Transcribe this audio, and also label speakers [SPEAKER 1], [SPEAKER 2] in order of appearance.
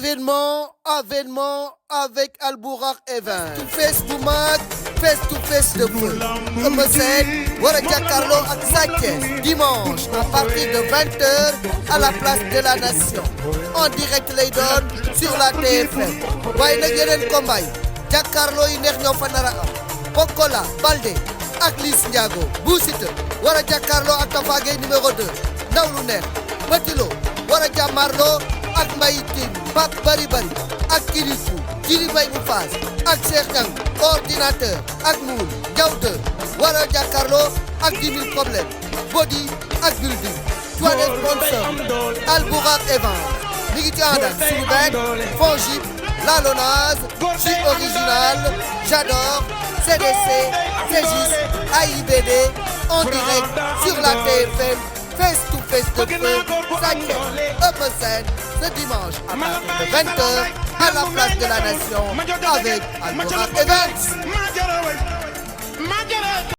[SPEAKER 1] Événement avec Albourakh Events. Face to face de feu. Eumeu Sène war a jàkkaarloo ak Sa Thiès dimanche à partir de 20h à la place de la Nation. En direct lay doon sur la TFM. waaye nag yeneen combat yi jàkkaarloo yi neex ñoo fa nar a am. Pokola Baldé ak Liss Ndiago. Bou Siteu war a jàkkaarloo ak Tapha Gueye numéro 2. ndaw lu neex Petit Lo war a jàmmarloo ak Mbaye Tine Pape Bari ak Kirikou Djily Mbaye bu Fass ak Cheikh Niang coordinateur ak Moul Diaw 2 war a jàkkaarloo ak 10 000 problèmes body ak building toile sponsor Albourakh Events mi ngi ci ànd ak Silbert Fongib La Lonase Jus Original J'adore CDC Cegis AIBD en direct sur la TFM. Face to face de feu, Sa Thiès, Eumeu Sène, ce dimanche à partir de 20h à la place de la Nation avec Albourakh Events.